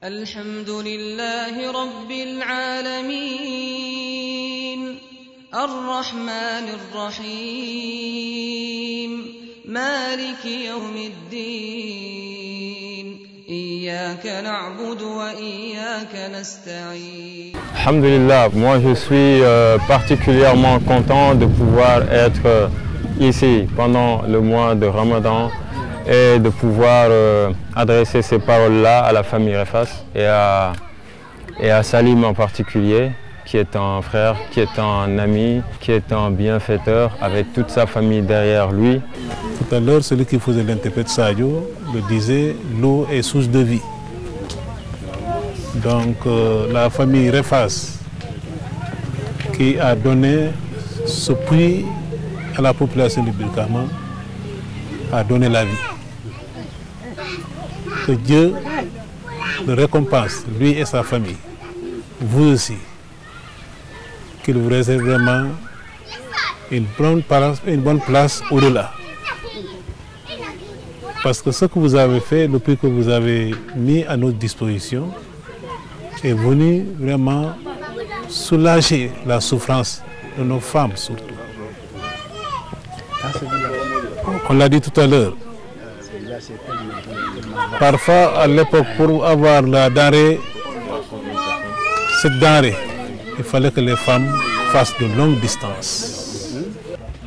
الحمد لله رب العالمين الرحمن الرحيم مالك يوم الدين إياك نعبد وإياك نستعين. Alhamdulillah, moi je suis particulièrement content de pouvoir être ici pendant le mois de Ramadan et de pouvoir adresser ces paroles-là à la famille Refas et à Salim en particulier, qui est un frère, qui est un ami, qui est un bienfaiteur avec toute sa famille derrière lui. Tout à l'heure, celui qui faisait l'interprète Sadio le disait, l'eau est source de vie. Donc la famille Refas qui a donné ce puits à la population du Brikama a donné la vie. Que Dieu le récompense, lui et sa famille, vous aussi, qu'il vous réserve vraiment une bonne place au-delà. Parce que ce que vous avez fait, le prix que vous avez mis à notre disposition, est venu vraiment soulager la souffrance de nos femmes surtout. On l'a dit tout à l'heure. Parfois, à l'époque, pour avoir cette denrée, il fallait que les femmes fassent de longues distances.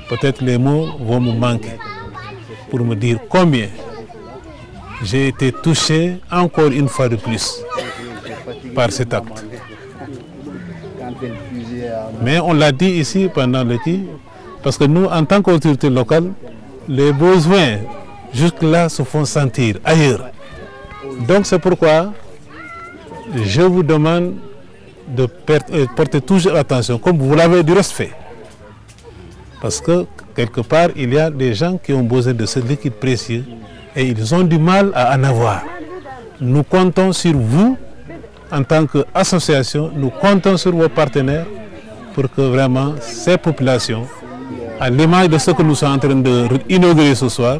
Peut-être les mots vont me manquer pour me dire combien j'ai été touché encore une fois de plus par cet acte. Mais on l'a dit ici pendant le qui, parce que nous, en tant qu'autorité locale, les besoins jusque-là se font sentir ailleurs. Donc c'est pourquoi je vous demande de porter toujours attention, comme vous l'avez du reste fait. Parce que quelque part, il y a des gens qui ont besoin de ce liquide précieux et ils ont du mal à en avoir. Nous comptons sur vous, en tant qu'association, nous comptons sur vos partenaires pour que vraiment ces populations, à l'image de ce que nous sommes en train d'inaugurer ce soir,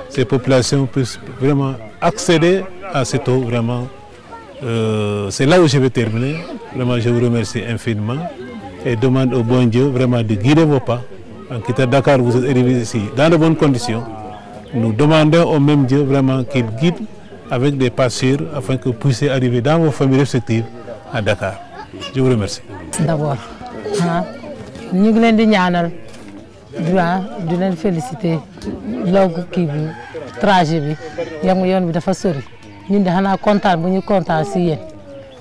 ces populations puissent vraiment accéder à cette eau. Vraiment, c'est là où je vais terminer. Vraiment, je vous remercie infiniment et demande au bon Dieu vraiment de guider vos pas. En quittant Dakar, vous êtes arrivés ici dans de bonnes conditions. Nous demandons au même Dieu vraiment qu'il guide avec des pas sûrs afin que vous puissiez arriver dans vos familles respectives à Dakar. Je vous remercie. D'abord, nous voulons di leen féliciter loogu kii bi trajet bi yoon bi dafa sori ñun de xanaa kontaan bu ñu kontaan si yéen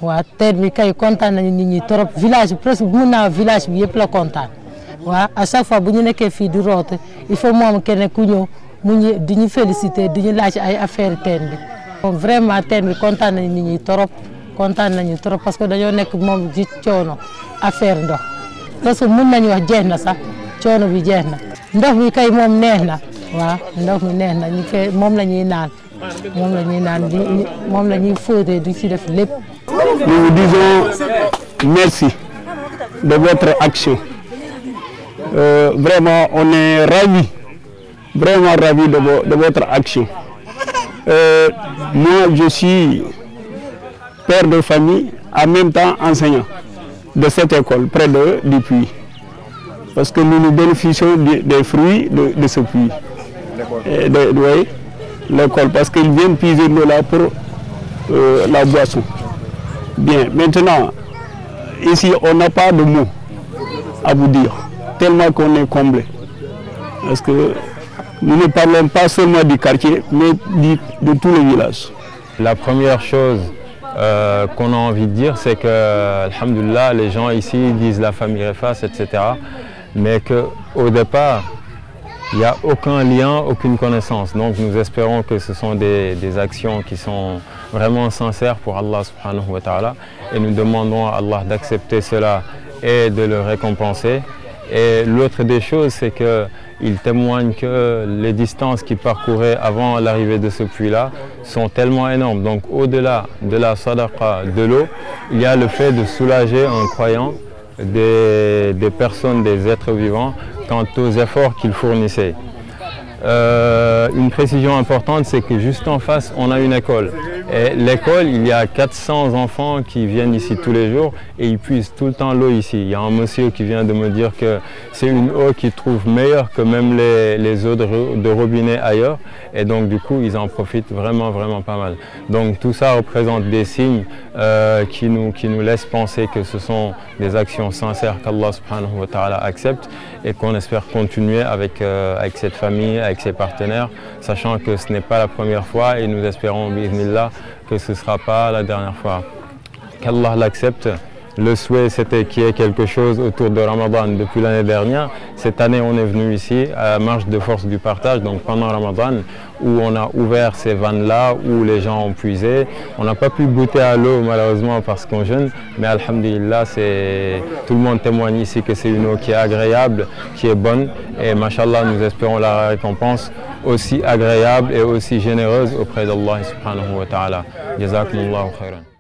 waa teen bi kay kontaan nañu nit ñi trop village bi presque mun naa village bi yëpp la kontaan waa à chaque fois bu ñu nekkee fii di roote il faut moom kenn ku ñëw mu ñu di ñu féliciter di ñu laaj ay affaire teen bi vraiment teen bi kontaan nañu nit ñi trop kontaan nañu trop parce que dañoo nekk moom ci coono affaire ndox parce que mun nañu wax jeex na sax coono bi jeex na ndox mi kay moom neex na waaw ndox mi neex na ñu koy moom la ñuy naan moom la ñuy fóotee di ci def lépp. Nous vous disons merci de votre action. Vraiment, on est ravis, vraiment ravis de votre action. Moi, je suis père de famille, en même temps enseignant de cette école, près du puits. Parce que nous bénéficions des fruits de ce puits. L'école, parce qu'ils viennent puiser l'eau là pour la boisson. Bien, maintenant, ici, on n'a pas de mots à vous dire, tellement qu'on est comblé. Parce que nous ne parlons pas seulement du quartier, mais de tous les villages. La première chose qu'on a envie de dire, c'est que, alhamdoulilah, les gens ici disent la famille Refas, etc. Mais qu'au départ, il n'y a aucun lien, aucune connaissance. Donc nous espérons que ce sont des actions qui sont vraiment sincères pour Allah subhanahu wa ta'ala. Et nous demandons à Allah d'accepter cela et de le récompenser. Et l'autre des choses, c'est qu'il témoigne que les distances qu'il parcourait avant l'arrivée de ce puits-là sont tellement énormes. Donc au-delà de la sadaqa de l'eau, il y a le fait de soulager un croyant des personnes, des êtres vivants, quant aux efforts qu'ils fournissaient. Une précision importante, c'est que juste en face, on a une école. Et l'école, il y a 400 enfants qui viennent ici tous les jours et ils puisent tout le temps l'eau ici. Il y a un monsieur qui vient de me dire que c'est une eau qu'ils trouvent meilleure que même les eaux de robinet ailleurs. Et donc du coup, ils en profitent vraiment pas mal. Donc tout ça représente des signes qui nous laissent penser que ce sont des actions sincères qu'Allah subhanahu wa ta'ala accepte et qu'on espère continuer avec cette famille, avec ses partenaires, sachant que ce n'est pas la première fois et nous espérons, bi'idhnillah, que ce ne sera pas la dernière fois. Qu'Allah l'accepte. Le souhait, c'était qu'il y ait quelque chose autour de Ramadan depuis l'année dernière. Cette année, on est venu ici à Marche de Force du Partage, donc pendant Ramadan, où on a ouvert ces vannes-là, où les gens ont puisé. On n'a pas pu goûter à l'eau, malheureusement, parce qu'on jeûne, mais alhamdulillah, tout le monde témoigne ici que c'est une eau qui est agréable, qui est bonne, et mashallah, nous espérons la récompense aussi agréable et aussi généreuse auprès d'Allah subhanahu wa ta'ala. Jazakumullahu khairan.